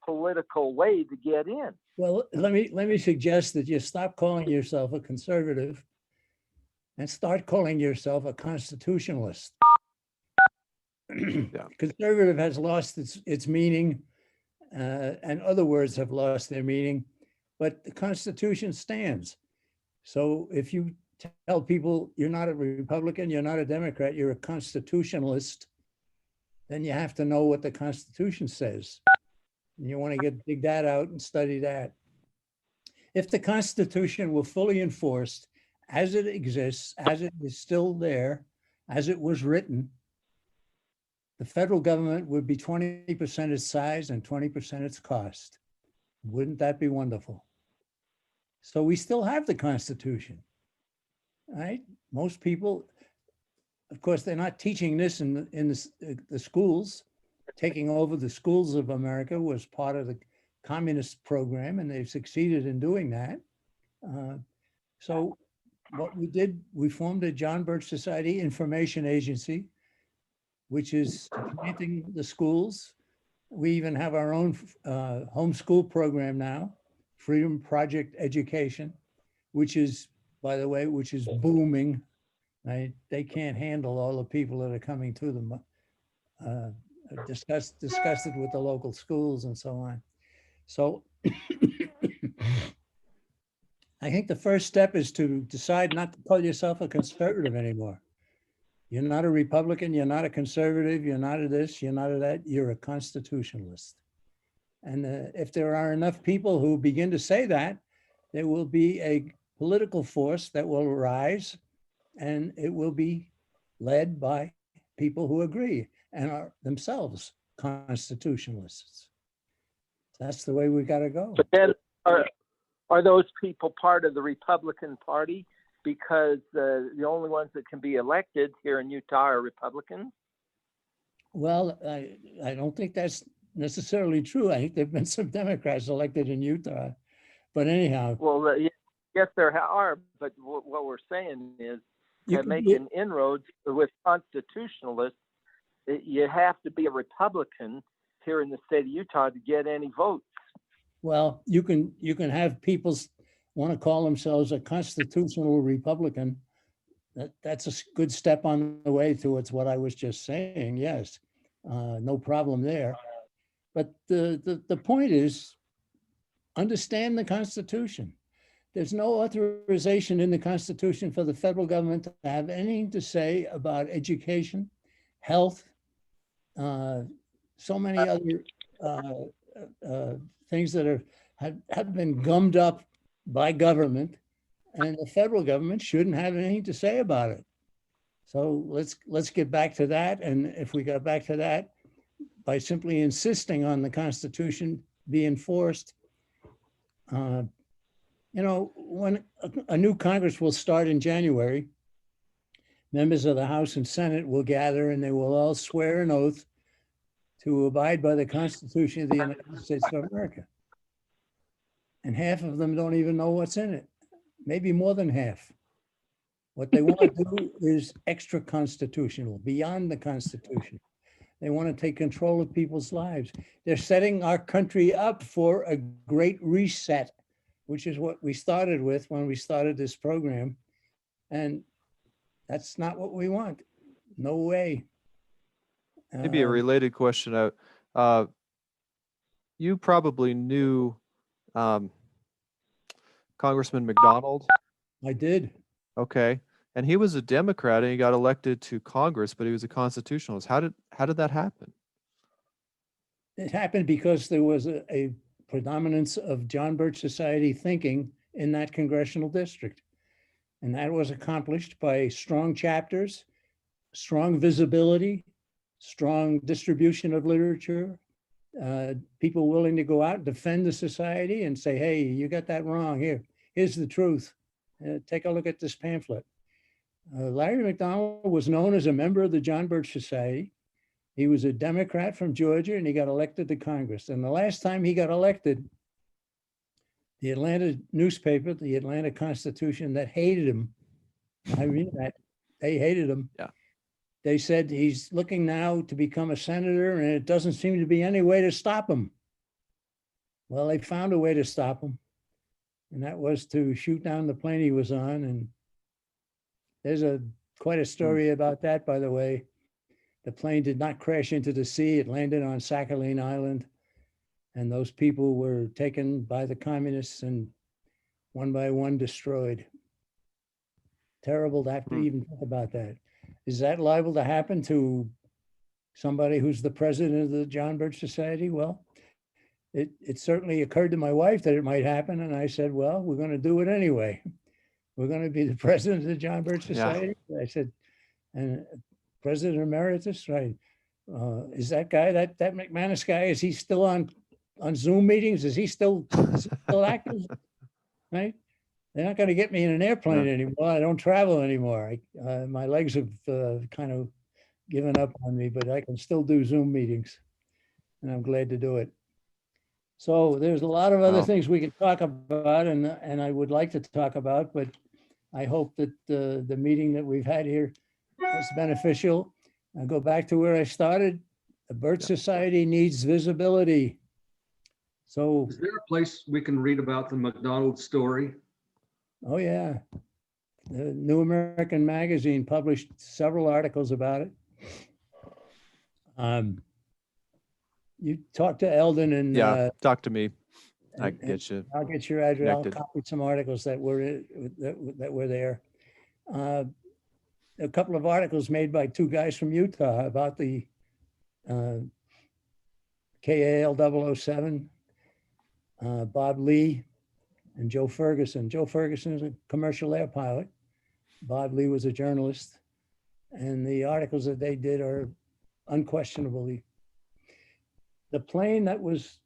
political way to get in. Well, let me suggest that you stop calling yourself a conservative and start calling yourself a constitutionalist. Yeah. Conservative has lost its meaning, and other words have lost their meaning, but the Constitution stands. So if you tell people you're not a Republican, you're not a Democrat, you're a constitutionalist, then you have to know what the Constitution says. And you want to dig that out and study that. If the Constitution were fully enforced as it exists, as it is still there, as it was written, the federal government would be 20% its size and 20% its cost. Wouldn't that be wonderful? So we still have the Constitution, right? Most people, of course, they're not teaching this in the schools. Taking over the schools of America was part of the communist program, and they've succeeded in doing that. So what we did, we formed a John Birch Society Information Agency. which is supplanting the schools. We even have our own homeschool program now, Freedom Project Education, which is, by the way, which is booming. Right? They can't handle all the people that are coming to them. Discussed it with the local schools and so on. So I think the first step is to decide not to call yourself a conservative anymore. You're not a Republican, you're not a conservative, you're not a this, you're not a that, you're a constitutionalist. And if there are enough people who begin to say that, there will be a political force that will rise, and it will be led by people who agree and are themselves constitutionalists. That's the way we got to go. But then are those people part of the Republican Party? Because the only ones that can be elected here in Utah are Republicans? Well, I don't think that's necessarily true. I think there've been some Democrats elected in Utah. But anyhow. Well, yes, there are. But what we're saying is that making inroads with constitutionalists, you have to be a Republican here in the state of Utah to get any votes. Well, you can have people want to call themselves a constitutional Republican. That's a good step on the way towards what I was just saying. Yes, no problem there. But the point is, understand the Constitution. There's no authorization in the Constitution for the federal government to have anything to say about education, health, so many other things that have been gummed up by government, and the federal government shouldn't have anything to say about it. So let's get back to that. And if we got back to that, by simply insisting on the Constitution be enforced, when a new Congress will start in January, members of the House and Senate will gather and they will all swear an oath to abide by the Constitution of the United States of America. And half of them don't even know what's in it, maybe more than half. What they want to do is extra constitutional, beyond the Constitution. They want to take control of people's lives. They're setting our country up for a great reset, which is what we started with when we started this program. And that's not what we want. No way. Maybe a related question. You probably knew Congressman McDonald. I did. Okay. And he was a Democrat and he got elected to Congress, but he was a constitutionalist. How did that happen? It happened because there was a predominance of John Birch Society thinking in that congressional district. And that was accomplished by strong chapters, strong visibility, strong distribution of literature, people willing to go out and defend the society and say, hey, you got that wrong. Here's the truth. Take a look at this pamphlet. Larry McDonald was known as a member of the John Birch Society. He was a Democrat from Georgia and he got elected to Congress. And the last time he got elected, the Atlanta newspaper, the Atlanta Constitution, that hated him, I mean that, they hated him. Yeah. They said he's looking now to become a senator and it doesn't seem to be any way to stop him. Well, they found a way to stop him. And that was to shoot down the plane he was on. And there's quite a story about that, by the way. The plane did not crash into the sea. It landed on Sakhalin Island. And those people were taken by the communists and one by one destroyed. Terrible to have to even think about that. Is that liable to happen to somebody who's the president of the John Birch Society? Well, it certainly occurred to my wife that it might happen. And I said, well, we're going to do it anyway. We're going to be the president of the John Birch Society. Yeah. I said, and President Emeritus, right? Is that guy, that McManus guy, is he still on Zoom meetings? Is he still active? Right? They're not going to get me in an airplane anymore. I don't travel anymore. My legs have kind of given up on me, but I can still do Zoom meetings, and I'm glad to do it. So there's a lot of other things we can talk about, and I would like to talk about, but I hope that the meeting that we've had here was beneficial. I go back to where I started. The Birch Society needs visibility. So, Is there a place we can read about the McDonald story? oh yeah, the New American Magazine published several articles about it. You talk to Eldon and Yeah, talk to me. I and- can get you. I'll get your address. I'll connected. copy some articles that were there. A couple of articles made by two guys from Utah about the KAL 007, Bob Lee and Joe Ferguson. Joe Ferguson is a commercial air pilot. Bob Lee was a journalist. And the articles that they did are unquestionably. The plane that was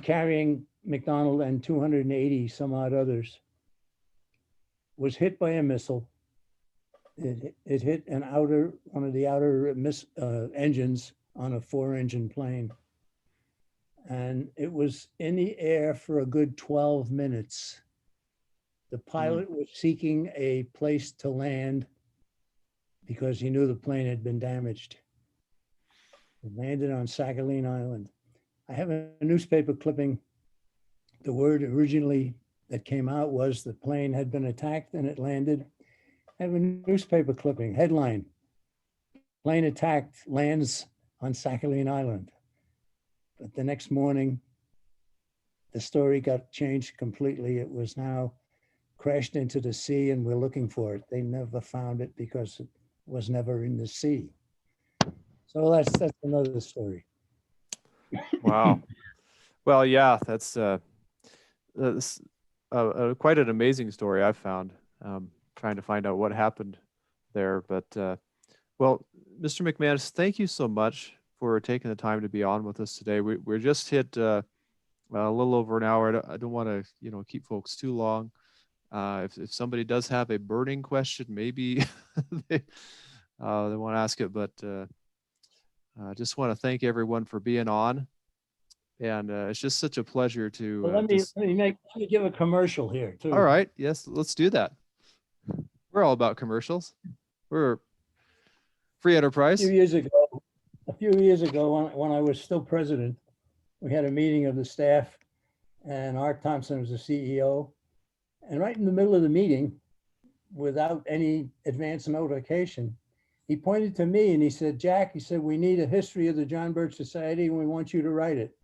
carrying McDonald and 280 some odd others was hit by a missile. It hit one of the outer engines on a 4-engine plane. And it was in the air for a good 12 minutes. The pilot was seeking a place to land because he knew the plane had been damaged. It landed on Sakhalin Island. I have a newspaper clipping. The word originally that came out was the plane had been attacked and it landed. I have a newspaper clipping, headline, plane attacked, lands on Sakhalin Island. But the next morning, the story got changed completely. It was now crashed into the sea and we're looking for it. They never found it because it was never in the sea. So that's another story. Wow. Well, yeah, that's quite an amazing story I've found, trying to find out what happened there. But, well, Mr. McManus, thank you so much for taking the time to be on with us today. We're just hit a little over an hour. I don't want to, keep folks too long. If somebody does have a burning question, maybe they want to ask it, but I just want to thank everyone for being on. And it's just such a pleasure to. Well, let me give a commercial here too. All right. Yes, let's do that. We're all about commercials. We're free enterprise. A few years ago, when I was still president, we had a meeting of the staff and Art Thompson was the CEO. And right in the middle of the meeting, without any advance notification, he pointed to me and he said, Jack, he said, we need a history of the John Birch Society and we want you to write it.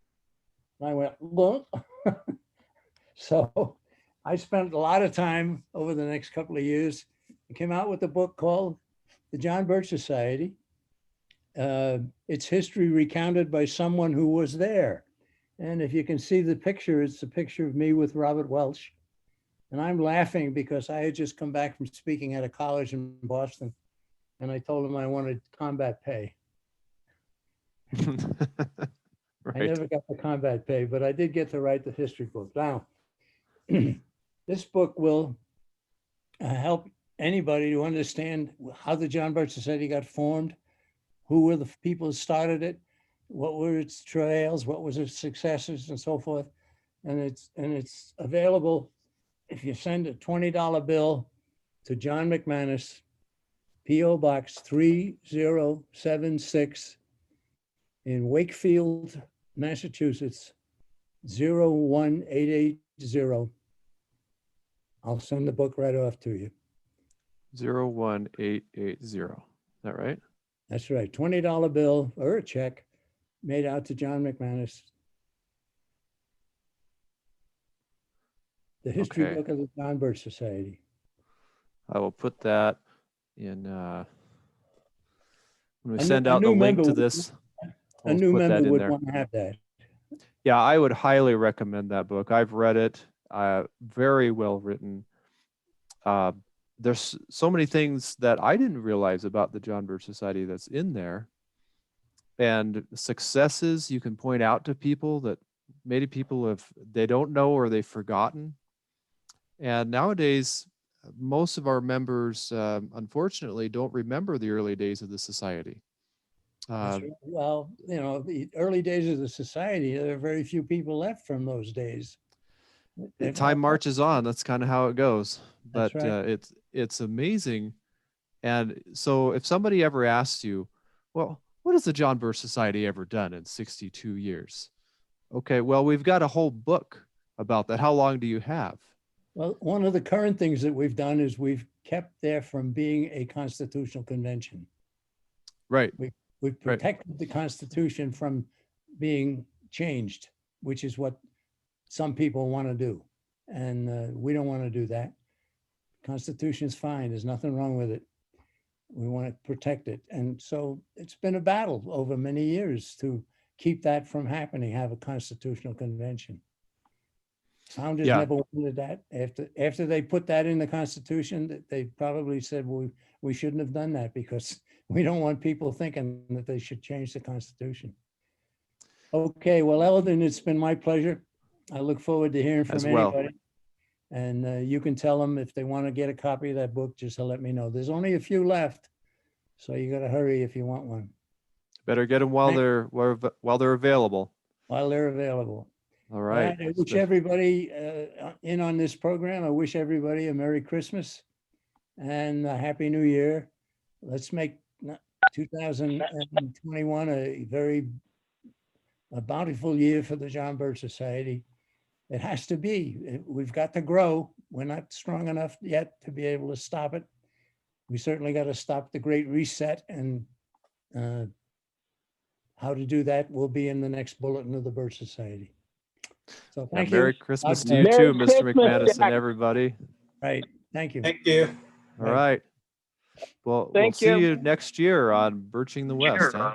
And I went, look. So I spent a lot of time over the next couple of years and came out with a book called The John Birch Society. It's history recounted by someone who was there. And if you can see the picture, it's a picture of me with Robert Welch. And I'm laughing because I had just come back from speaking at a college in Boston. And I told him I wanted combat pay. Right. I never got the combat pay, but I did get to write the history book. Now, this book will help anybody to understand how the John Birch Society got formed, who were the people who started it, what were its travails, what was its successes, and so forth. And it's available if you send a $20 bill to John McManus, P.O. Box 3076 in Wakefield, Massachusetts, 01880. I'll send the book right off to you. 01880. Is that right? That's right. $20 bill or a check made out to John McManus. The history Okay. book of the John Birch Society. I will put that in when we A send new- a out the new link member to would- this. A I'll new put that member in would there. want to have that. Yeah, I would highly recommend that book. I've read it. Very well written. There's so many things that I didn't realize about the John Birch Society that's in there, and successes you can point out to people that maybe people they don't know or they've forgotten. And nowadays, most of our members, unfortunately, don't remember the early days of the society. That's right. Well, the early days of the society, there are very few people left from those days. They've Time all- marches on. That's kind of how it goes. But That's right. it's amazing. And so if somebody ever asks you, Well, what has the John Birch Society ever done in 62 years? Okay, well, we've got a whole book about that. How long do you have? Well, one of the current things that we've done is we've kept there from being a constitutional convention. Right. We've protected the Constitution from being changed, which is what some people want to do. And we don't want to do that. Constitution is fine. There's nothing wrong with it. We want to protect it. And so it's been a battle over many years to keep that from happening, have a constitutional convention. Founders Yeah. never wanted that. After they put that in the Constitution, they probably said, well, we shouldn't have done that because we don't want people thinking that they should change the Constitution. Okay, well, Eldon, it's been my pleasure. I look forward to hearing from As well. anybody. And you can tell them if they want to get a copy of that book, just to let me know. There's only a few left, so you got to hurry if you want one Better get them while they're available. while they're available. All right. I wish everybody in on this program. I wish everybody a Merry Christmas and a Happy New Year. Let's make 2021 a very bountiful year for the John Birch Society. It has to be. We've got to grow. We're not strong enough yet to be able to stop it. We certainly got to stop the Great Reset, and how to do that will be in the next bulletin of the Birch Society. So thank you. Merry Christmas God to you bless. too, Merry Mr. Christmas, McManus Jack. and everybody. Right. Thank you. Thank you. All right. Well, we'll Thank see you. you next year on Birching the West. Huh?